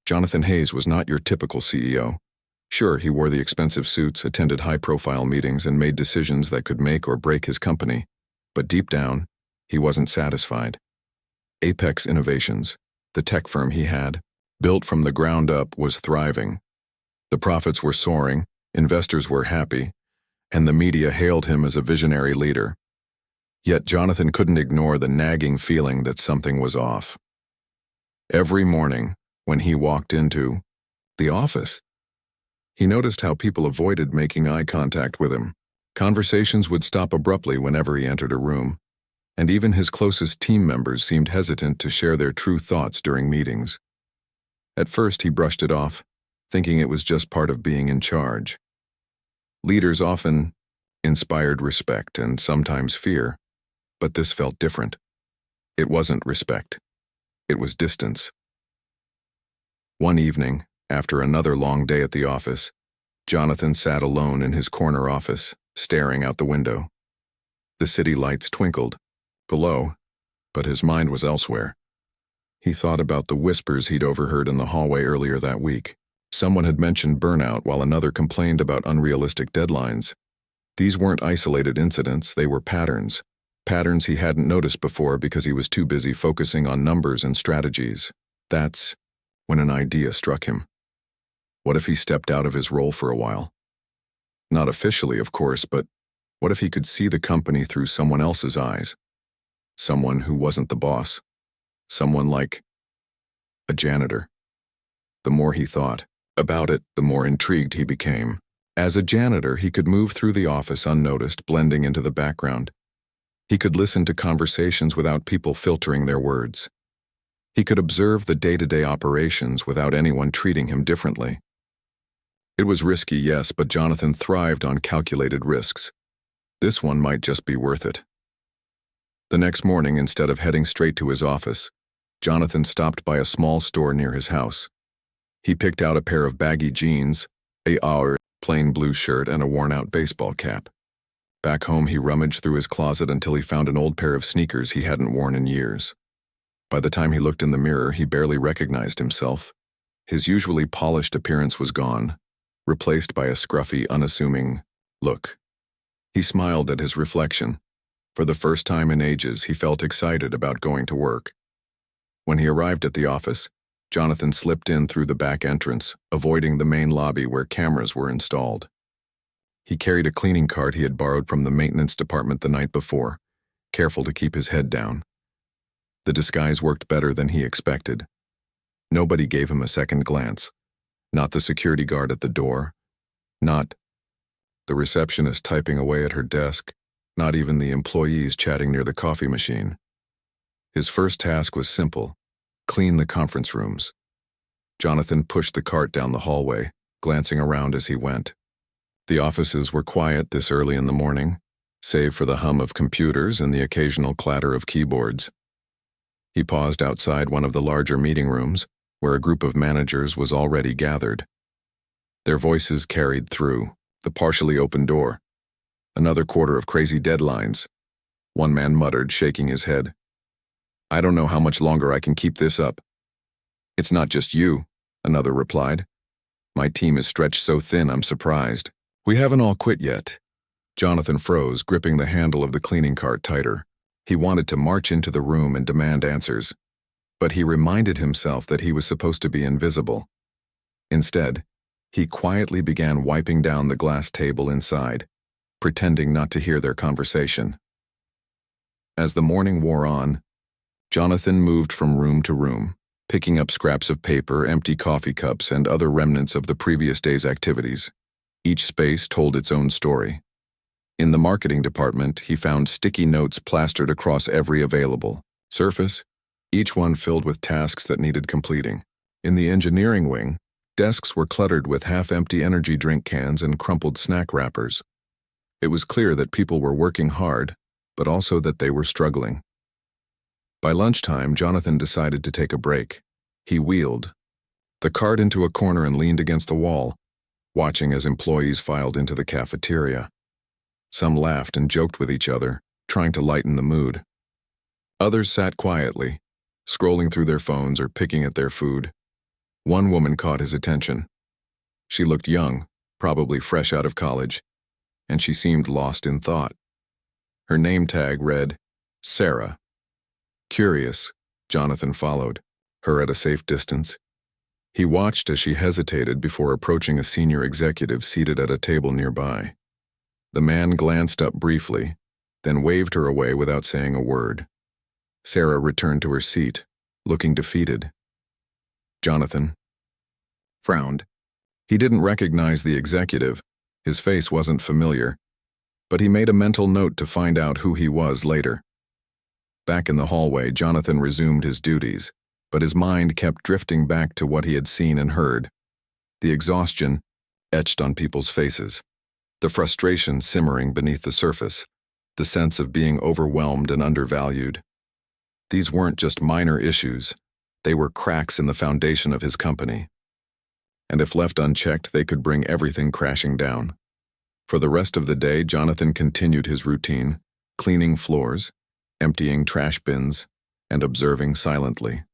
Jonathan Hayes was not your typical CEO. Sure, he wore the expensive suits, attended high-profile meetings, and made decisions that could make or break his company. But deep down, he wasn't satisfied. Apex Innovations, the tech firm he had, built from the ground up, was thriving. The profits were soaring, investors were happy, and the media hailed him as a visionary leader. Yet Jonathan couldn't ignore the nagging feeling that something was off. Every morning, when he walked into the office, he noticed how people avoided making eye contact with him. Conversations would stop abruptly whenever he entered a room, and even his closest team members seemed hesitant to share their true thoughts during meetings. At first, he brushed it off, thinking it was just part of being in charge. Leaders often inspired respect and sometimes fear, but this felt different. It wasn't respect. It was distance. One evening, after another long day at the office, Jonathan sat alone in his corner office, staring out the window. The city lights twinkled below, but his mind was elsewhere. He thought about the whispers he'd overheard in the hallway earlier that week. Someone had mentioned burnout while another complained about unrealistic deadlines. These weren't isolated incidents, they were patterns. Patterns he hadn't noticed before because he was too busy focusing on numbers and strategies. That's when an idea struck him. What if he stepped out of his role for a while? Not officially, of course, but what if he could see the company through someone else's eyes? Someone who wasn't the boss. Someone like a janitor. The more he thought about it, the more intrigued he became. As a janitor, he could move through the office unnoticed, blending into the background. He could listen to conversations without people filtering their words. He could observe the day-to-day operations without anyone treating him differently. It was risky, yes, but Jonathan thrived on calculated risks. This one might just be worth it. The next morning, instead of heading straight to his office, Jonathan stopped by a small store near his house. He picked out a pair of baggy jeans, a plain blue shirt, and a worn-out baseball cap. Back home, he rummaged through his closet until he found an old pair of sneakers he hadn't worn in years. By the time he looked in the mirror, he barely recognized himself. His usually polished appearance was gone, replaced by a scruffy, unassuming look. He smiled at his reflection. For the first time in ages, he felt excited about going to work. When he arrived at the office, Jonathan slipped in through the back entrance, avoiding the main lobby where cameras were installed. He carried a cleaning cart he had borrowed from the maintenance department the night before, careful to keep his head down. The disguise worked better than he expected. Nobody gave him a second glance. Not the security guard at the door. Not the receptionist typing away at her desk. Not even the employees chatting near the coffee machine. His first task was simple: clean the conference rooms. Jonathan pushed the cart down the hallway, glancing around as he went. The offices were quiet this early in the morning, save for the hum of computers and the occasional clatter of keyboards. He paused outside one of the larger meeting rooms, where a group of managers was already gathered. Their voices carried through the partially open door. Another quarter of crazy deadlines, one man muttered, shaking his head. I don't know how much longer I can keep this up. It's not just you, another replied. My team is stretched so thin I'm surprised. We haven't all quit yet. Jonathan froze, gripping the handle of the cleaning cart tighter. He wanted to march into the room and demand answers, but he reminded himself that he was supposed to be invisible. Instead, he quietly began wiping down the glass table inside, pretending not to hear their conversation. As the morning wore on, Jonathan moved from room to room, picking up scraps of paper, empty coffee cups, and other remnants of the previous day's activities. Each space told its own story. In the marketing department, he found sticky notes plastered across every available surface, each one filled with tasks that needed completing. In the engineering wing, desks were cluttered with half-empty energy drink cans and crumpled snack wrappers. It was clear that people were working hard, but also that they were struggling. By lunchtime, Jonathan decided to take a break. He wheeled the cart into a corner and leaned against the wall, watching as employees filed into the cafeteria. Some laughed and joked with each other, trying to lighten the mood. Others sat quietly, scrolling through their phones or picking at their food. One woman caught his attention. She looked young, probably fresh out of college, and she seemed lost in thought. Her name tag read, Sarah. Curious, Jonathan followed, her at a safe distance. He watched as she hesitated before approaching a senior executive seated at a table nearby. The man glanced up briefly, then waved her away without saying a word. Sarah returned to her seat, looking defeated. Jonathan frowned. He didn't recognize the executive. His face wasn't familiar, but he made a mental note to find out who he was later. Back in the hallway, Jonathan resumed his duties, but his mind kept drifting back to what he had seen and heard. The exhaustion etched on people's faces, the frustration simmering beneath the surface, the sense of being overwhelmed and undervalued. These weren't just minor issues, they were cracks in the foundation of his company. And if left unchecked, they could bring everything crashing down. For the rest of the day, Jonathan continued his routine, cleaning floors, emptying trash bins, and observing silently.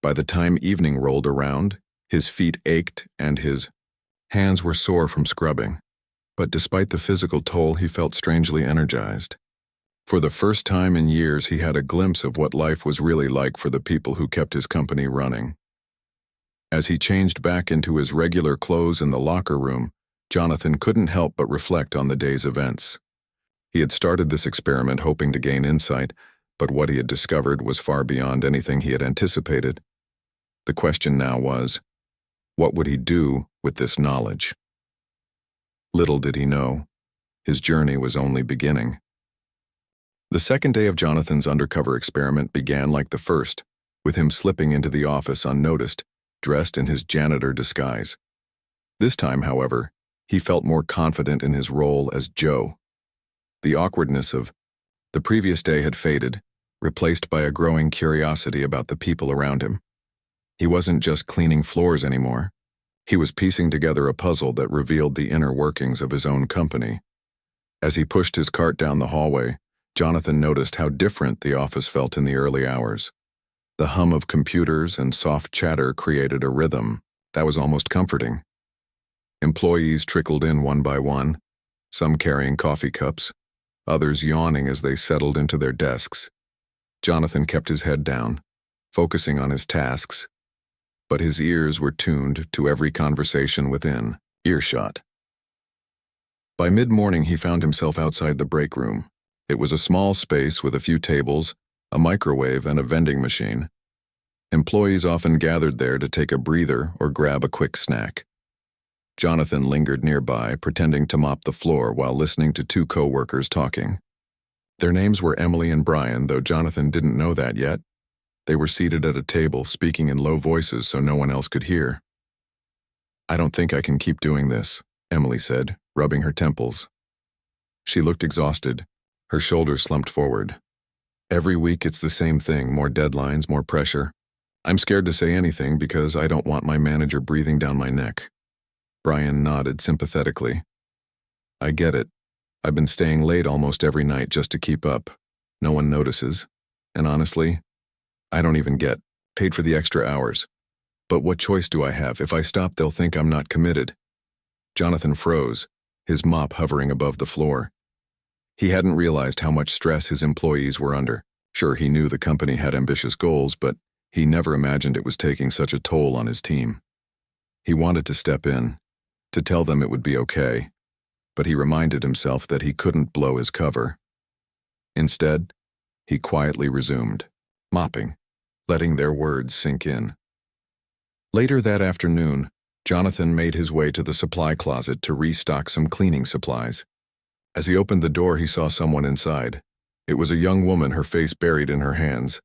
By the time evening rolled around, his feet ached and his hands were sore from scrubbing. But despite the physical toll, he felt strangely energized. For the first time in years, he had a glimpse of what life was really like for the people who kept his company running. As he changed back into his regular clothes in the locker room, Jonathan couldn't help but reflect on the day's events. He had started this experiment hoping to gain insight, but what he had discovered was far beyond anything he had anticipated. The question now was, what would he do with this knowledge? Little did he know, his journey was only beginning. The second day of Jonathan's undercover experiment began like the first, with him slipping into the office unnoticed, dressed in his janitor disguise. This time, however, he felt more confident in his role as Joe. The awkwardness of the previous day had faded, replaced by a growing curiosity about the people around him. He wasn't just cleaning floors anymore. He was piecing together a puzzle that revealed the inner workings of his own company. As he pushed his cart down the hallway, Jonathan noticed how different the office felt in the early hours. The hum of computers and soft chatter created a rhythm that was almost comforting. Employees trickled in one by one, some carrying coffee cups, others yawning as they settled into their desks. Jonathan kept his head down, focusing on his tasks, but his ears were tuned to every conversation within earshot. By mid-morning, he found himself outside the break room. It was a small space with a few tables, a microwave, and a vending machine. Employees often gathered there to take a breather or grab a quick snack. Jonathan lingered nearby, pretending to mop the floor while listening to two co-workers talking. Their names were Emily and Brian, though Jonathan didn't know that yet. They were seated at a table, speaking in low voices so no one else could hear. "I don't think I can keep doing this," Emily said, rubbing her temples. She looked exhausted, her shoulders slumped forward. "Every week it's the same thing, more deadlines, more pressure. I'm scared to say anything because I don't want my manager breathing down my neck." Brian nodded sympathetically. "I get it. I've been staying late almost every night just to keep up. No one notices. And honestly, I don't even get paid for the extra hours. But what choice do I have? If I stop, they'll think I'm not committed." Jonathan froze, his mop hovering above the floor. He hadn't realized how much stress his employees were under. Sure, he knew the company had ambitious goals, but he never imagined it was taking such a toll on his team. He wanted to step in, to tell them it would be okay, but he reminded himself that he couldn't blow his cover. Instead, he quietly resumed, mopping, letting their words sink in. Later that afternoon, Jonathan made his way to the supply closet to restock some cleaning supplies. As he opened the door, he saw someone inside. It was a young woman, her face buried in her hands.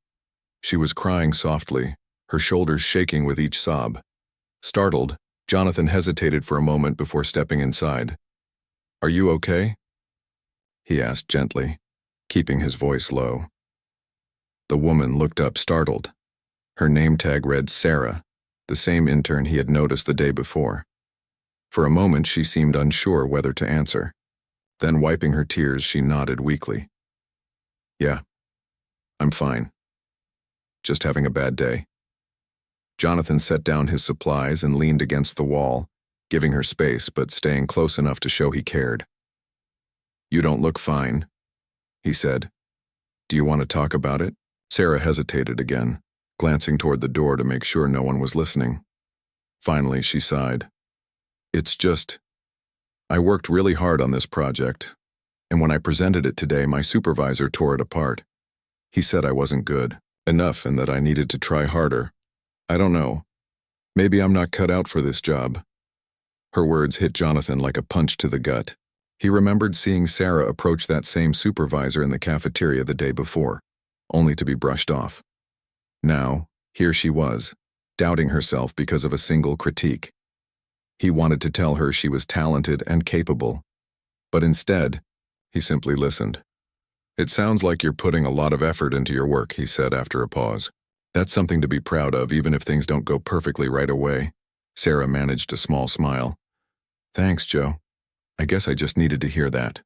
She was crying softly, her shoulders shaking with each sob. Startled, Jonathan hesitated for a moment before stepping inside. "Are you okay?" he asked gently, keeping his voice low. The woman looked up startled. Her name tag read Sarah, the same intern he had noticed the day before. For a moment, she seemed unsure whether to answer. Then, wiping her tears, she nodded weakly. "Yeah, I'm fine. Just having a bad day." Jonathan set down his supplies and leaned against the wall, giving her space but staying close enough to show he cared. "You don't look fine," he said. "Do you want to talk about it?" Sarah hesitated again, glancing toward the door to make sure no one was listening. Finally, she sighed. "It's just, I worked really hard on this project, and when I presented it today, my supervisor tore it apart. He said I wasn't good enough and that I needed to try harder. I don't know. Maybe I'm not cut out for this job." Her words hit Jonathan like a punch to the gut. He remembered seeing Sarah approach that same supervisor in the cafeteria the day before, only to be brushed off. Now, here she was, doubting herself because of a single critique. He wanted to tell her she was talented and capable, but instead, he simply listened. "It sounds like you're putting a lot of effort into your work," he said after a pause. "That's something to be proud of, even if things don't go perfectly right away." Sarah managed a small smile. "Thanks, Joe. I guess I just needed to hear that."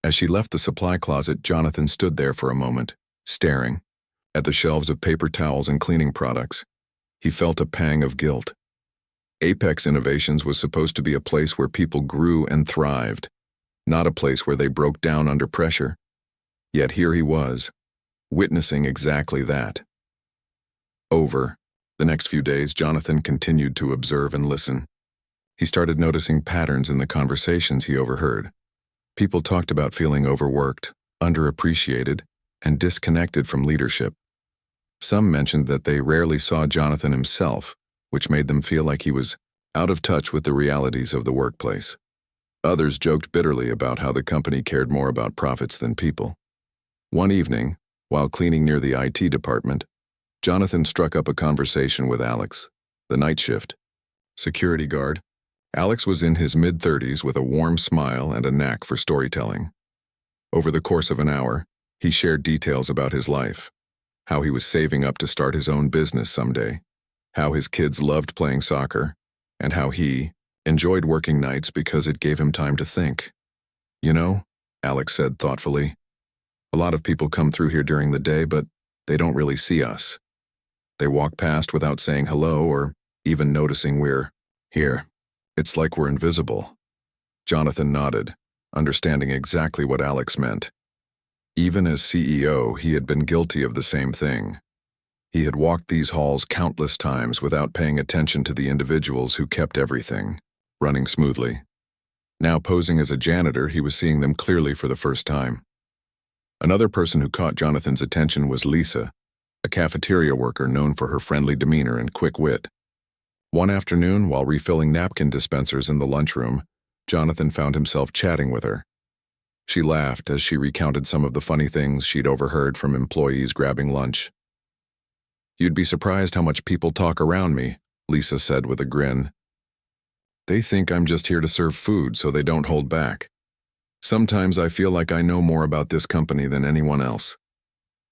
As she left the supply closet, Jonathan stood there for a moment, staring at the shelves of paper towels and cleaning products. He felt a pang of guilt. Apex Innovations was supposed to be a place where people grew and thrived, not a place where they broke down under pressure. Yet here he was, witnessing exactly that. Over the next few days, Jonathan continued to observe and listen. He started noticing patterns in the conversations he overheard. People talked about feeling overworked, underappreciated, and disconnected from leadership. Some mentioned that they rarely saw Jonathan himself, which made them feel like he was out of touch with the realities of the workplace. Others joked bitterly about how the company cared more about profits than people. One evening, while cleaning near the IT department, Jonathan struck up a conversation with Alex, the night shift security guard. Alex was in his mid-30s with a warm smile and a knack for storytelling. Over the course of an hour, he shared details about his life, how he was saving up to start his own business someday, how his kids loved playing soccer, and how he enjoyed working nights because it gave him time to think. "You know," Alex said thoughtfully, "a lot of people come through here during the day, but they don't really see us. They walk past without saying hello or even noticing we're here. It's like we're invisible." Jonathan nodded, understanding exactly what Alex meant. Even as CEO, he had been guilty of the same thing. He had walked these halls countless times without paying attention to the individuals who kept everything running smoothly. Now posing as a janitor, he was seeing them clearly for the first time. Another person who caught Jonathan's attention was Lisa, a cafeteria worker known for her friendly demeanor and quick wit. One afternoon, while refilling napkin dispensers in the lunchroom, Jonathan found himself chatting with her. She laughed as she recounted some of the funny things she'd overheard from employees grabbing lunch. "You'd be surprised how much people talk around me," Lisa said with a grin. "They think I'm just here to serve food, so they don't hold back. Sometimes I feel like I know more about this company than anyone else."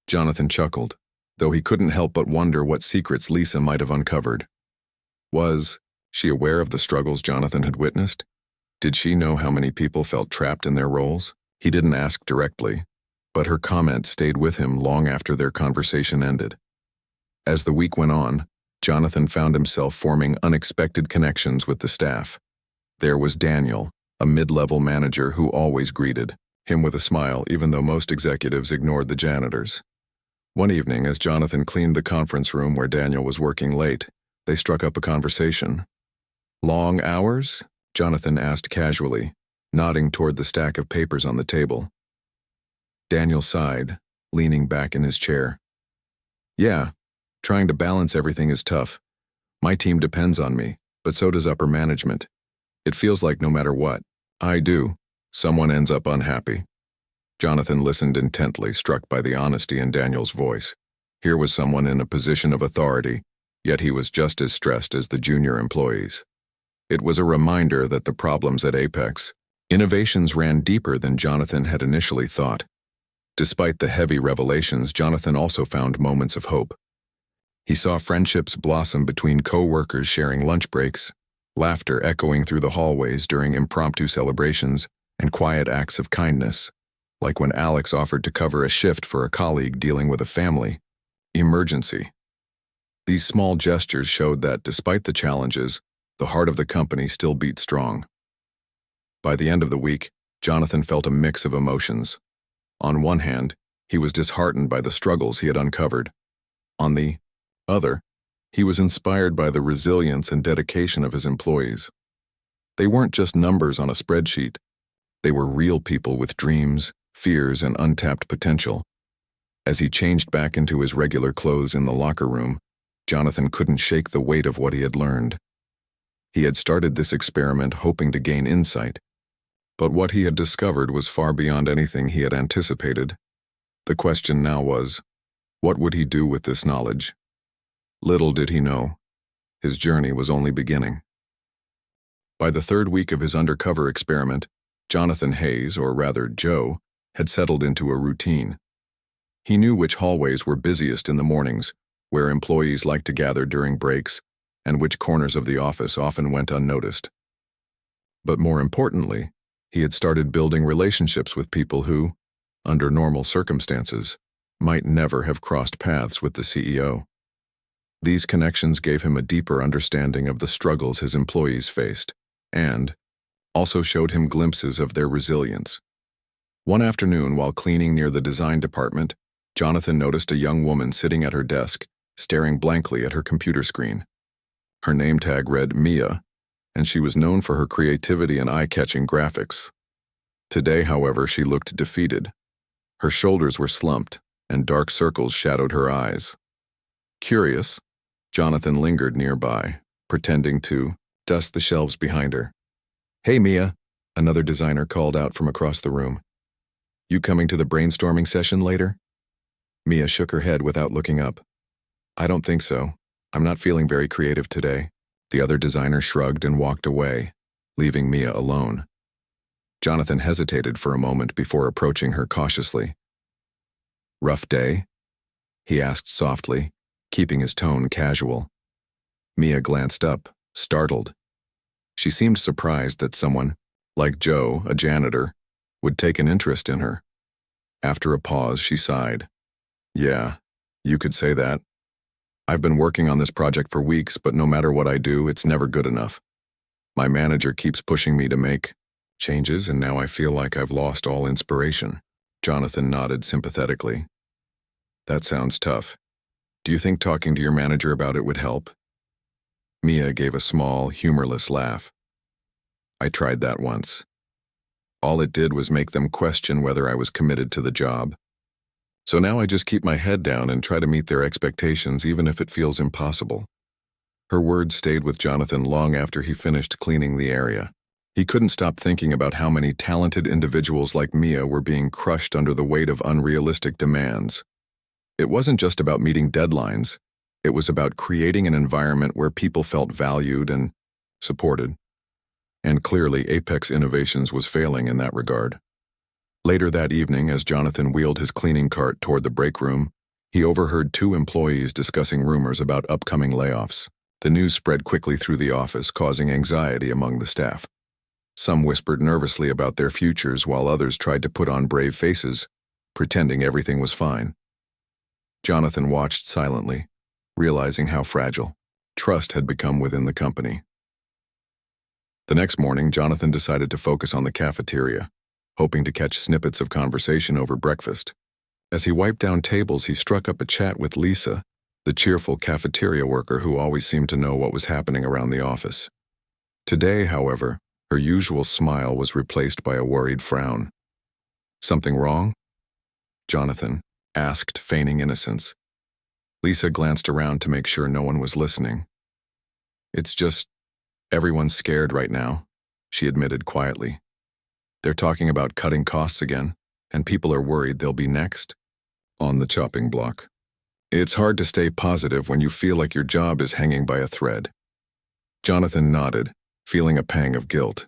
Jonathan chuckled, though he couldn't help but wonder what secrets Lisa might have uncovered. Was she aware of the struggles Jonathan had witnessed? Did she know how many people felt trapped in their roles? He didn't ask directly, but her comment stayed with him long after their conversation ended. As the week went on, Jonathan found himself forming unexpected connections with the staff. There was Daniel, a mid-level manager who always greeted him with a smile, even though most executives ignored the janitors. One evening, as Jonathan cleaned the conference room where Daniel was working late, they struck up a conversation. "Long hours?" Jonathan asked casually, nodding toward the stack of papers on the table. Daniel sighed, leaning back in his chair. "Yeah, trying to balance everything is tough. My team depends on me, but so does upper management. It feels like no matter what I do, someone ends up unhappy." Jonathan listened intently, struck by the honesty in Daniel's voice. Here was someone in a position of authority, yet he was just as stressed as the junior employees. It was a reminder that the problems at Apex Innovations ran deeper than Jonathan had initially thought. Despite the heavy revelations, Jonathan also found moments of hope. He saw friendships blossom between co-workers sharing lunch breaks, laughter echoing through the hallways during impromptu celebrations, and quiet acts of kindness, like when Alex offered to cover a shift for a colleague dealing with a family emergency. These small gestures showed that, despite the challenges, the heart of the company still beat strong. By the end of the week, Jonathan felt a mix of emotions. On one hand, he was disheartened by the struggles he had uncovered. On the other, he was inspired by the resilience and dedication of his employees. They weren't just numbers on a spreadsheet. They were real people with dreams, fears, and untapped potential. As he changed back into his regular clothes in the locker room, Jonathan couldn't shake the weight of what he had learned. He had started this experiment hoping to gain insight, but what he had discovered was far beyond anything he had anticipated. The question now was, what would he do with this knowledge? Little did he know, his journey was only beginning. By the third week of his undercover experiment, Jonathan Hayes, or rather Joe, had settled into a routine. He knew which hallways were busiest in the mornings, where employees liked to gather during breaks, and which corners of the office often went unnoticed. But more importantly, he had started building relationships with people who, under normal circumstances, might never have crossed paths with the CEO. These connections gave him a deeper understanding of the struggles his employees faced, and also showed him glimpses of their resilience. One afternoon, while cleaning near the design department, Jonathan noticed a young woman sitting at her desk, staring blankly at her computer screen. Her name tag read Mia, and she was known for her creativity and eye-catching graphics. Today, however, she looked defeated. Her shoulders were slumped, and dark circles shadowed her eyes. Curious, Jonathan lingered nearby, pretending to dust the shelves behind her. "Hey, Mia," another designer called out from across the room. "You coming to the brainstorming session later?" Mia shook her head without looking up. "I don't think so. I'm not feeling very creative today." The other designer shrugged and walked away, leaving Mia alone. Jonathan hesitated for a moment before approaching her cautiously. "Rough day?" he asked softly, keeping his tone casual. Mia glanced up, startled. She seemed surprised that someone, like Joe, a janitor, would take an interest in her. After a pause, she sighed. "Yeah, you could say that. I've been working on this project for weeks, but no matter what I do, it's never good enough. My manager keeps pushing me to make changes, and now I feel like I've lost all inspiration." Jonathan nodded sympathetically. "That sounds tough. Do you think talking to your manager about it would help?" Mia gave a small, humorless laugh. "I tried that once. All it did was make them question whether I was committed to the job. So now I just keep my head down and try to meet their expectations even if it feels impossible." Her words stayed with Jonathan long after he finished cleaning the area. He couldn't stop thinking about how many talented individuals like Mia were being crushed under the weight of unrealistic demands. It wasn't just about meeting deadlines. It was about creating an environment where people felt valued and supported. And clearly, Apex Innovations was failing in that regard. Later that evening, as Jonathan wheeled his cleaning cart toward the break room, he overheard two employees discussing rumors about upcoming layoffs. The news spread quickly through the office, causing anxiety among the staff. Some whispered nervously about their futures, while others tried to put on brave faces, pretending everything was fine. Jonathan watched silently, realizing how fragile trust had become within the company. The next morning, Jonathan decided to focus on the cafeteria, hoping to catch snippets of conversation over breakfast. As he wiped down tables, he struck up a chat with Lisa, the cheerful cafeteria worker who always seemed to know what was happening around the office. Today, however, her usual smile was replaced by a worried frown. "Something wrong?" Jonathan asked, feigning innocence. Lisa glanced around to make sure no one was listening. "It's just, everyone's scared right now," she admitted quietly. "They're talking about cutting costs again, and people are worried they'll be next on the chopping block. It's hard to stay positive when you feel like your job is hanging by a thread." Jonathan nodded, feeling a pang of guilt.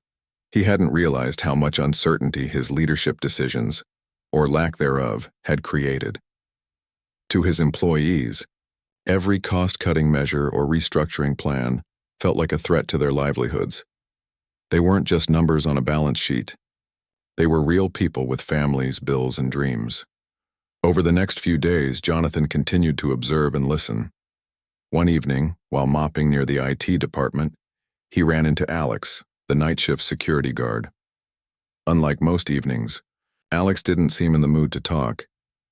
He hadn't realized how much uncertainty his leadership decisions, or lack thereof, had created. To his employees, every cost-cutting measure or restructuring plan felt like a threat to their livelihoods. They weren't just numbers on a balance sheet. They were real people with families, bills, and dreams. Over the next few days, Jonathan continued to observe and listen. One evening, while mopping near the IT department, he ran into Alex, the night shift security guard. Unlike most evenings, Alex didn't seem in the mood to talk.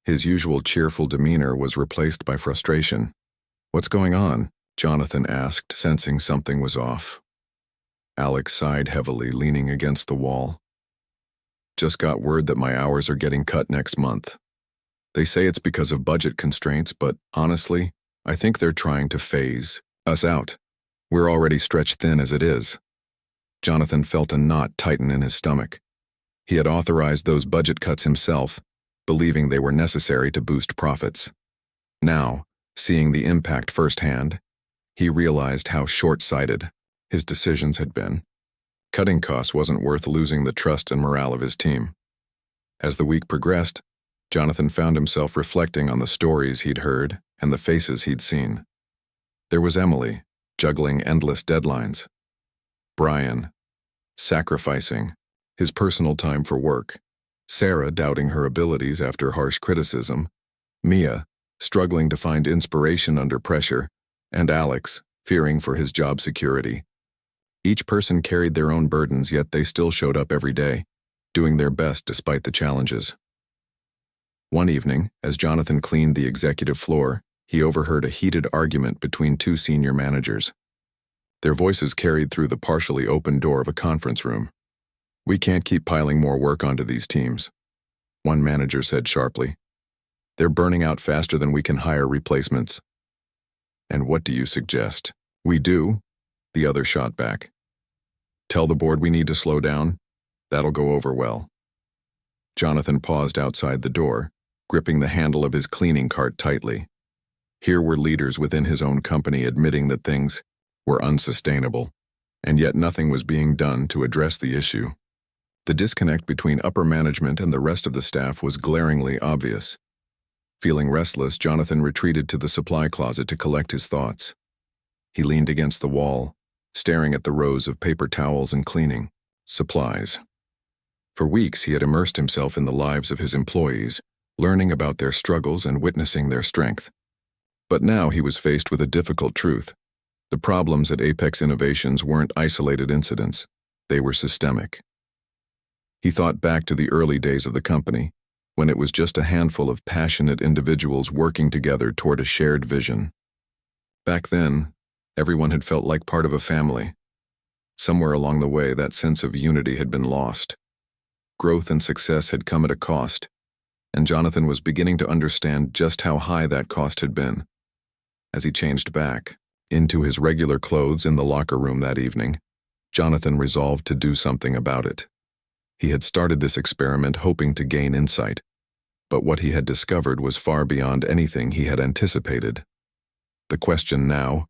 His usual cheerful demeanor was replaced by frustration. "What's going on?" Jonathan asked, sensing something was off. Alex sighed heavily, leaning against the wall. "Just got word that my hours are getting cut next month. They say it's because of budget constraints, but honestly, I think they're trying to phase us out. We're already stretched thin as it is." Jonathan felt a knot tighten in his stomach. He had authorized those budget cuts himself, believing they were necessary to boost profits. Now, seeing the impact firsthand, he realized how short-sighted his decisions had been. Cutting costs wasn't worth losing the trust and morale of his team. As the week progressed, Jonathan found himself reflecting on the stories he'd heard and the faces he'd seen. There was Emily, juggling endless deadlines. Brian, sacrificing his personal time for work. Sarah doubting her abilities after harsh criticism. Mia, struggling to find inspiration under pressure. And Alex, fearing for his job security. Each person carried their own burdens, yet they still showed up every day, doing their best despite the challenges. One evening, as Jonathan cleaned the executive floor, he overheard a heated argument between two senior managers. Their voices carried through the partially open door of a conference room. "We can't keep piling more work onto these teams," one manager said sharply. "They're burning out faster than we can hire replacements." "And what do you suggest?" "We do," the other shot back. "Tell the board we need to slow down. That'll go over well." Jonathan paused outside the door, gripping the handle of his cleaning cart tightly. Here were leaders within his own company admitting that things were unsustainable, and yet nothing was being done to address the issue. The disconnect between upper management and the rest of the staff was glaringly obvious. Feeling restless, Jonathan retreated to the supply closet to collect his thoughts. He leaned against the wall, staring at the rows of paper towels and cleaning supplies. For weeks, he had immersed himself in the lives of his employees, learning about their struggles and witnessing their strength. But now he was faced with a difficult truth. The problems at Apex Innovations weren't isolated incidents. They were systemic. He thought back to the early days of the company, when it was just a handful of passionate individuals working together toward a shared vision. Back then, everyone had felt like part of a family. Somewhere along the way, that sense of unity had been lost. Growth and success had come at a cost, and Jonathan was beginning to understand just how high that cost had been. As he changed back into his regular clothes in the locker room that evening, Jonathan resolved to do something about it. He had started this experiment hoping to gain insight, but what he had discovered was far beyond anything he had anticipated. The question now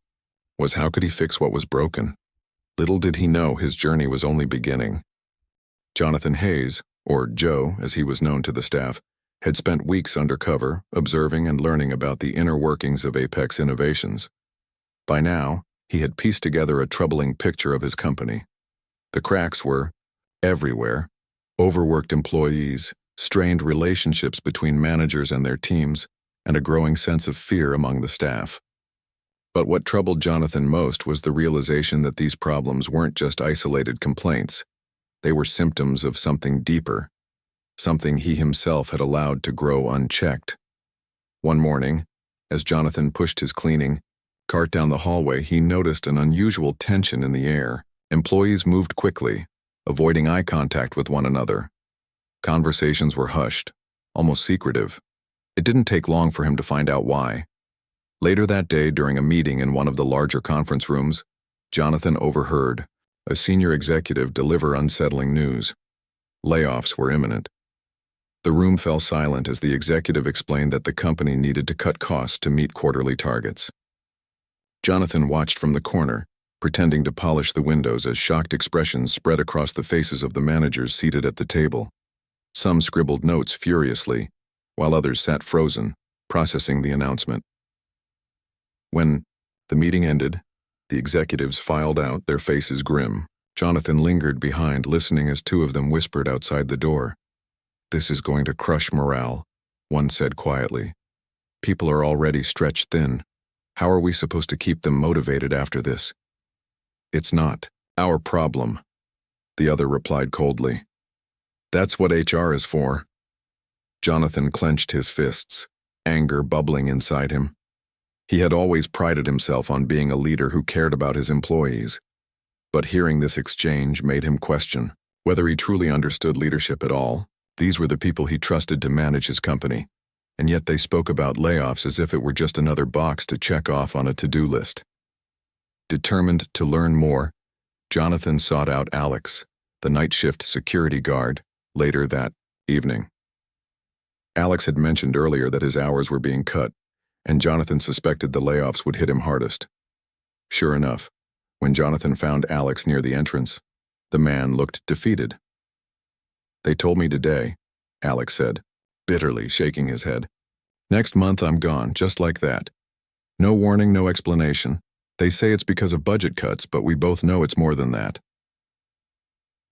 was, how could he fix what was broken? Little did he know his journey was only beginning. Jonathan Hayes, or Joe as he was known to the staff, had spent weeks undercover, observing and learning about the inner workings of Apex Innovations. By now, he had pieced together a troubling picture of his company. The cracks were everywhere: overworked employees, strained relationships between managers and their teams, and a growing sense of fear among the staff. But what troubled Jonathan most was the realization that these problems weren't just isolated complaints. They were symptoms of something deeper, something he himself had allowed to grow unchecked. One morning, as Jonathan pushed his cleaning cart down the hallway, he noticed an unusual tension in the air. Employees moved quickly, avoiding eye contact with one another. Conversations were hushed, almost secretive. It didn't take long for him to find out why. Later that day, during a meeting in one of the larger conference rooms, Jonathan overheard a senior executive deliver unsettling news. Layoffs were imminent. The room fell silent as the executive explained that the company needed to cut costs to meet quarterly targets. Jonathan watched from the corner, pretending to polish the windows as shocked expressions spread across the faces of the managers seated at the table. Some scribbled notes furiously, while others sat frozen, processing the announcement. When the meeting ended, the executives filed out, their faces grim. Jonathan lingered behind, listening as two of them whispered outside the door. "This is going to crush morale," one said quietly. "People are already stretched thin." How are we supposed to keep them motivated after this? It's not our problem, the other replied coldly. That's what HR is for. Jonathan clenched his fists, anger bubbling inside him. He had always prided himself on being a leader who cared about his employees. But hearing this exchange made him question whether he truly understood leadership at all. These were the people he trusted to manage his company, and yet they spoke about layoffs as if it were just another box to check off on a to-do list. Determined to learn more, Jonathan sought out Alex, the night shift security guard, later that evening. Alex had mentioned earlier that his hours were being cut, and Jonathan suspected the layoffs would hit him hardest. Sure enough, when Jonathan found Alex near the entrance, the man looked defeated. They told me today, Alex said, bitterly shaking his head. Next month I'm gone, just like that. No warning, no explanation. They say it's because of budget cuts, but we both know it's more than that.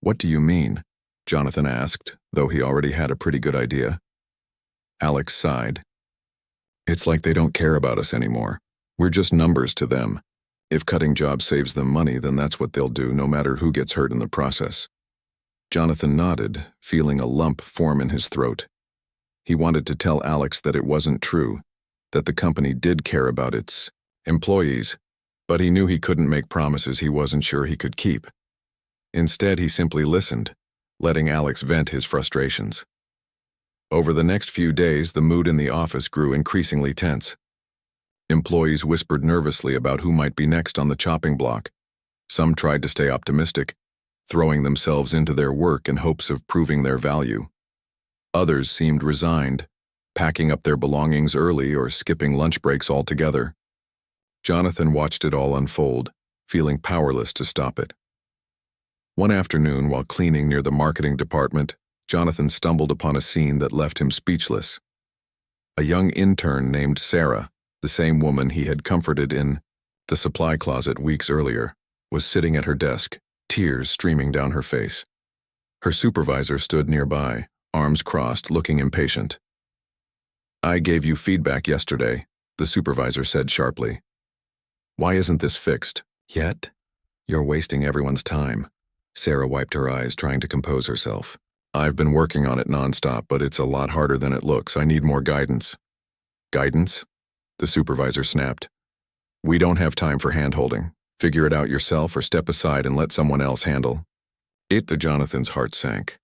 What do you mean? Jonathan asked, though he already had a pretty good idea. Alex sighed. It's like they don't care about us anymore. We're just numbers to them. If cutting jobs saves them money, then that's what they'll do, no matter who gets hurt in the process. Jonathan nodded, feeling a lump form in his throat. He wanted to tell Alex that it wasn't true, that the company did care about its employees, but he knew he couldn't make promises he wasn't sure he could keep. Instead, he simply listened, letting Alex vent his frustrations. Over the next few days, the mood in the office grew increasingly tense. Employees whispered nervously about who might be next on the chopping block. Some tried to stay optimistic, throwing themselves into their work in hopes of proving their value. Others seemed resigned, packing up their belongings early or skipping lunch breaks altogether. Jonathan watched it all unfold, feeling powerless to stop it. One afternoon, while cleaning near the marketing department, Jonathan stumbled upon a scene that left him speechless. A young intern named Sarah, the same woman he had comforted in the supply closet weeks earlier, was sitting at her desk, tears streaming down her face. Her supervisor stood nearby, arms crossed, looking impatient. I gave you feedback yesterday, the supervisor said sharply. Why isn't this fixed? Yet? You're wasting everyone's time. Sarah wiped her eyes, trying to compose herself. I've been working on it nonstop, but it's a lot harder than it looks. I need more guidance. Guidance? The supervisor snapped. We don't have time for hand-holding. Figure it out yourself or step aside and let someone else handle. Jonathan's heart sank.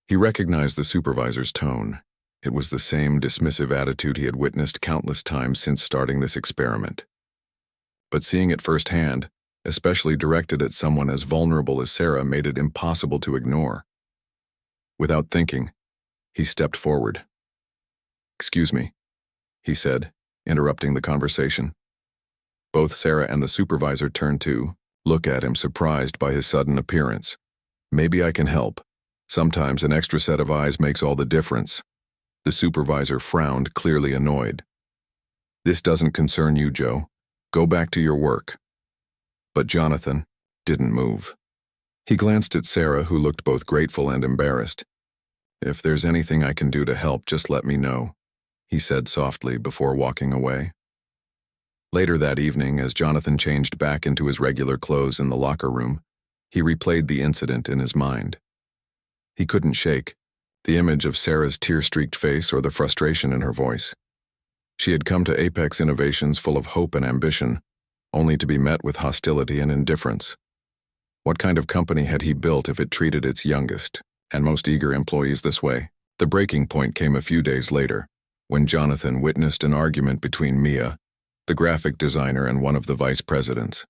He recognized the supervisor's tone. It was the same dismissive attitude he had witnessed countless times since starting this experiment. But seeing it firsthand, especially directed at someone as vulnerable as Sarah, made it impossible to ignore. Without thinking, he stepped forward. Excuse me, he said, interrupting the conversation. Both Sarah and the supervisor turned to look at him, surprised by his sudden appearance. Maybe I can help. Sometimes an extra set of eyes makes all the difference. The supervisor frowned, clearly annoyed. This doesn't concern you, Joe. Go back to your work. But Jonathan didn't move. He glanced at Sarah, who looked both grateful and embarrassed. If there's anything I can do to help, just let me know, he said softly before walking away. Later that evening, as Jonathan changed back into his regular clothes in the locker room, he replayed the incident in his mind. He couldn't shake the image of Sarah's tear-streaked face or the frustration in her voice. She had come to Apex Innovations full of hope and ambition, only to be met with hostility and indifference. What kind of company had he built if it treated its youngest and most eager employees this way? The breaking point came a few days later, when Jonathan witnessed an argument between Mia, the graphic designer, and one of the vice presidents.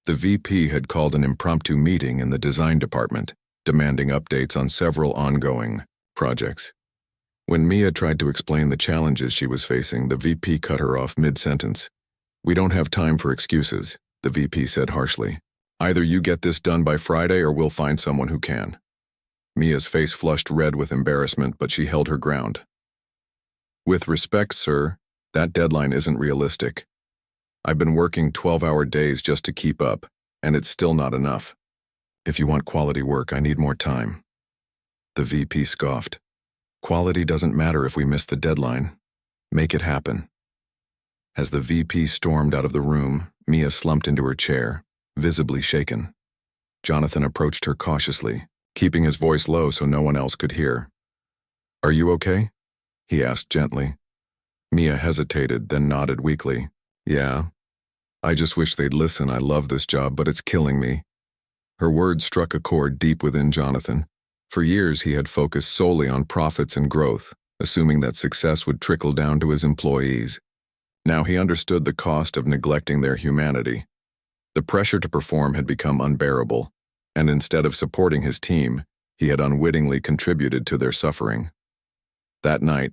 The VP had called an impromptu meeting in the design department, demanding updates on several ongoing projects. When Mia tried to explain the challenges she was facing, the VP cut her off mid-sentence. We don't have time for excuses, the VP said harshly. Either you get this done by Friday or we'll find someone who can. Mia's face flushed red with embarrassment, but she held her ground. With respect, sir, that deadline isn't realistic. I've been working 12-hour days just to keep up, and it's still not enough. If you want quality work, I need more time. The VP scoffed. Quality doesn't matter if we miss the deadline. Make it happen. As the VP stormed out of the room, Mia slumped into her chair, visibly shaken. Jonathan approached her cautiously, keeping his voice low so no one else could hear. "Are you okay?" he asked gently. Mia hesitated, then nodded weakly. "Yeah. I just wish they'd listen. I love this job, but it's killing me." Her words struck a chord deep within Jonathan. For years he had focused solely on profits and growth, assuming that success would trickle down to his employees. Now he understood the cost of neglecting their humanity. The pressure to perform had become unbearable, and instead of supporting his team, he had unwittingly contributed to their suffering. That night,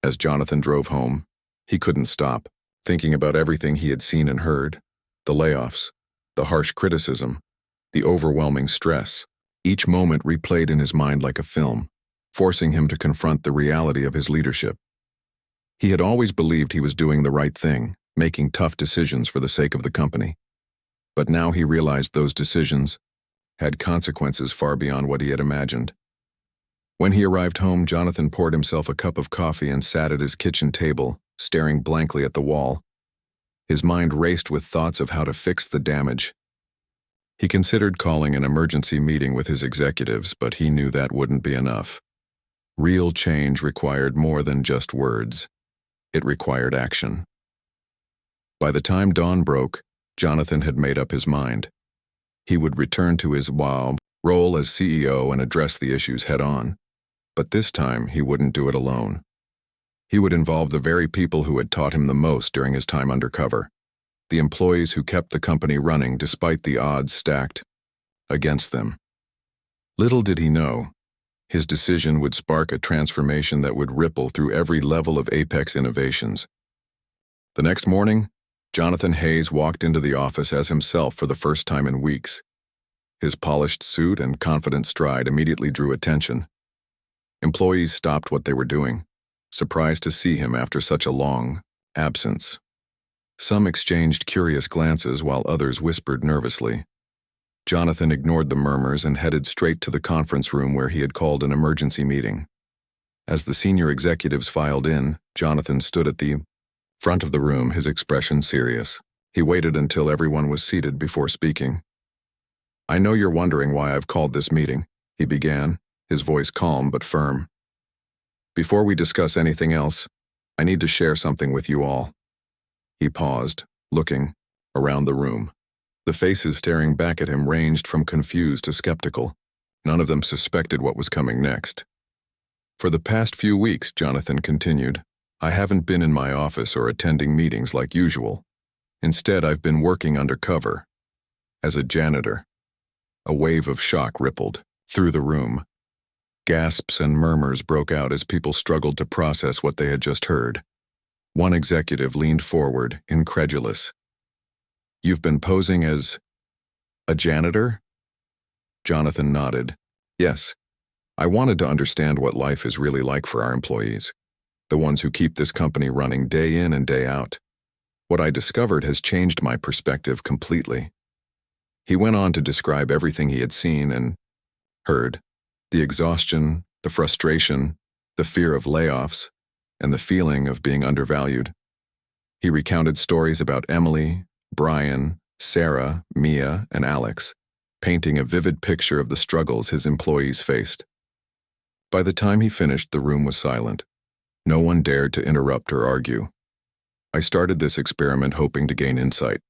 as Jonathan drove home, he couldn't stop, thinking about everything he had seen and heard, the layoffs, the harsh criticism, the overwhelming stress. Each moment replayed in his mind like a film, forcing him to confront the reality of his leadership. He had always believed he was doing the right thing, making tough decisions for the sake of the company. But now he realized those decisions had consequences far beyond what he had imagined. When he arrived home, Jonathan poured himself a cup of coffee and sat at his kitchen table, staring blankly at the wall. His mind raced with thoughts of how to fix the damage. He considered calling an emergency meeting with his executives, but he knew that wouldn't be enough. Real change required more than just words. It required action. By the time dawn broke, Jonathan had made up his mind. He would return to his role as CEO and address the issues head-on. But this time, he wouldn't do it alone. He would involve the very people who had taught him the most during his time undercover, the employees who kept the company running despite the odds stacked against them. Little did he know, his decision would spark a transformation that would ripple through every level of Apex Innovations. The next morning, Jonathan Hayes walked into the office as himself for the first time in weeks. His polished suit and confident stride immediately drew attention. Employees stopped what they were doing, surprised to see him after such a long absence. Some exchanged curious glances while others whispered nervously. Jonathan ignored the murmurs and headed straight to the conference room where he had called an emergency meeting. As the senior executives filed in, Jonathan stood at the front of the room, his expression serious. He waited until everyone was seated before speaking. "I know you're wondering why I've called this meeting," he began, his voice calm but firm. "Before we discuss anything else, I need to share something with you all." He paused, looking around the room. The faces staring back at him ranged from confused to skeptical. None of them suspected what was coming next. "For the past few weeks," Jonathan continued, "I haven't been in my office or attending meetings like usual. Instead, I've been working undercover, as a janitor." A wave of shock rippled through the room. Gasps and murmurs broke out as people struggled to process what they had just heard. One executive leaned forward, incredulous. "You've been posing as a janitor?" Jonathan nodded. "Yes. I wanted to understand what life is really like for our employees, the ones who keep this company running day in and day out. What I discovered has changed my perspective completely." He went on to describe everything he had seen and heard, the exhaustion, the frustration, the fear of layoffs, and the feeling of being undervalued. He recounted stories about Emily, Brian, Sarah, Mia, and Alex, painting a vivid picture of the struggles his employees faced. By the time he finished, the room was silent. No one dared to interrupt or argue. "I started this experiment hoping to gain insight,"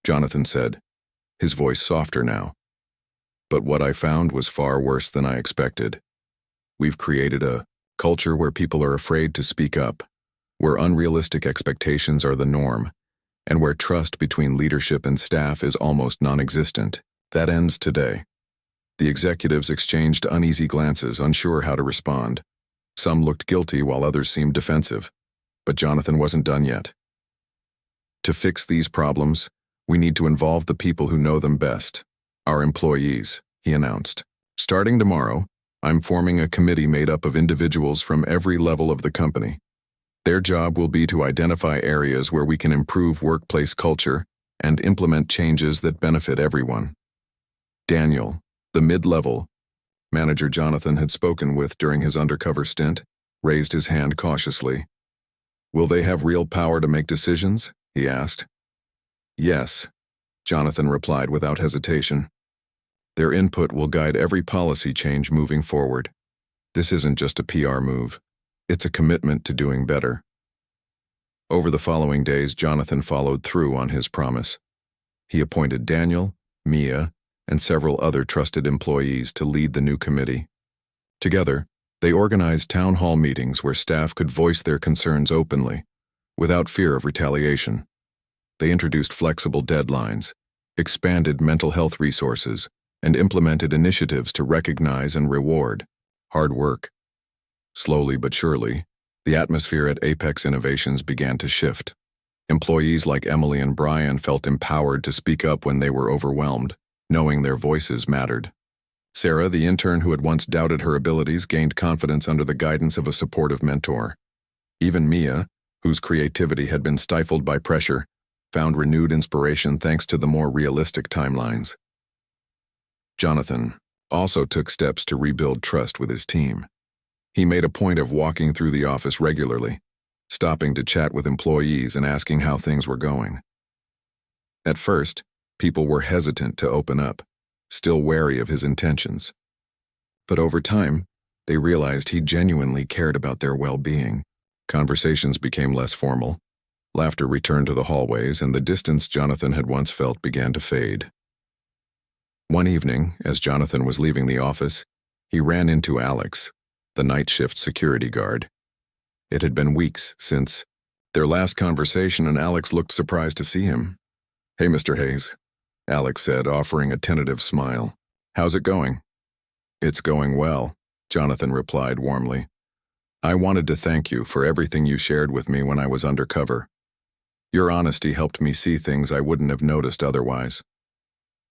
Jonathan said, his voice softer now. "But what I found was far worse than I expected. We've created a culture where people are afraid to speak up, where unrealistic expectations are the norm, and where trust between leadership and staff is almost non-existent. That ends today." The executives exchanged uneasy glances, unsure how to respond. Some looked guilty while others seemed defensive. But Jonathan wasn't done yet. "To fix these problems, we need to involve the people who know them best, our employees," he announced. "Starting tomorrow, I'm forming a committee made up of individuals from every level of the company. Their job will be to identify areas where we can improve workplace culture and implement changes that benefit everyone." Daniel, the mid-level manager Jonathan had spoken with during his undercover stint, raised his hand cautiously. "Will they have real power to make decisions?" he asked. Yes, Jonathan replied without hesitation. Their input will guide every policy change moving forward. This isn't just a PR move. It's a commitment to doing better. Over the following days, Jonathan followed through on his promise. He appointed Daniel, Mia, and several other trusted employees to lead the new committee. Together, they organized town hall meetings where staff could voice their concerns openly, without fear of retaliation. They introduced flexible deadlines, expanded mental health resources, and implemented initiatives to recognize and reward hard work. Slowly but surely, the atmosphere at Apex Innovations began to shift. Employees like Emily and Brian felt empowered to speak up when they were overwhelmed, knowing their voices mattered. Sarah, the intern who had once doubted her abilities, gained confidence under the guidance of a supportive mentor. Even Mia, whose creativity had been stifled by pressure, found renewed inspiration thanks to the more realistic timelines. Jonathan also took steps to rebuild trust with his team. He made a point of walking through the office regularly, stopping to chat with employees and asking how things were going. At first, people were hesitant to open up, still wary of his intentions. But over time, they realized he genuinely cared about their well-being. Conversations became less formal. Laughter returned to the hallways, and the distance Jonathan had once felt began to fade. One evening, as Jonathan was leaving the office, he ran into Alex, the night shift security guard. It had been weeks since their last conversation, and Alex looked surprised to see him. "Hey, Mr. Hayes," Alex said, offering a tentative smile. "How's it going?" "It's going well," Jonathan replied warmly. "I wanted to thank you for everything you shared with me when I was undercover. Your honesty helped me see things I wouldn't have noticed otherwise."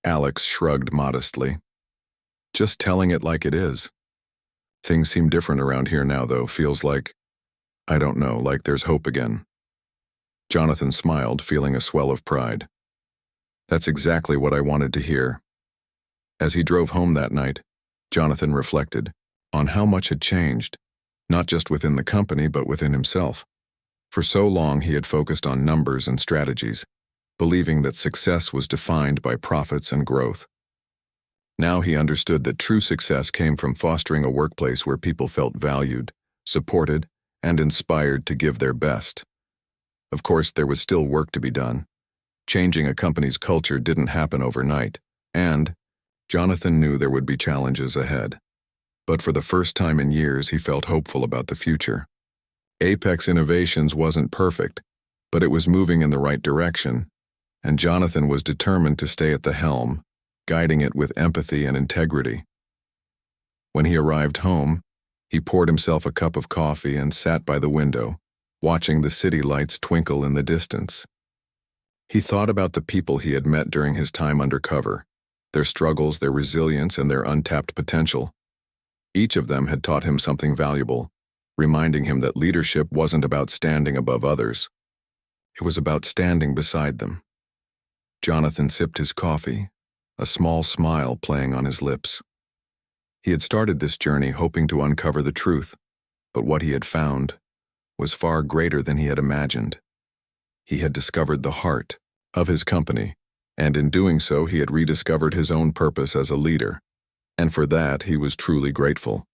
Alex shrugged modestly. "Just telling it like it is. Things seem different around here now, though. Feels like, I don't know, like there's hope again." Jonathan smiled, feeling a swell of pride. "That's exactly what I wanted to hear." As he drove home that night, Jonathan reflected on how much had changed, not just within the company but within himself. For so long he had focused on numbers and strategies, believing that success was defined by profits and growth. Now he understood that true success came from fostering a workplace where people felt valued, supported, and inspired to give their best. Of course, there was still work to be done. Changing a company's culture didn't happen overnight, and Jonathan knew there would be challenges ahead. But for the first time in years, he felt hopeful about the future. Apex Innovations wasn't perfect, but it was moving in the right direction, and Jonathan was determined to stay at the helm, guiding it with empathy and integrity. When he arrived home, he poured himself a cup of coffee and sat by the window, watching the city lights twinkle in the distance. He thought about the people he had met during his time undercover, their struggles, their resilience, and their untapped potential. Each of them had taught him something valuable, reminding him that leadership wasn't about standing above others. It was about standing beside them. Jonathan sipped his coffee, a small smile playing on his lips. He had started this journey hoping to uncover the truth, but what he had found was far greater than he had imagined. He had discovered the heart of his company, and in doing so he had rediscovered his own purpose as a leader, and for that he was truly grateful.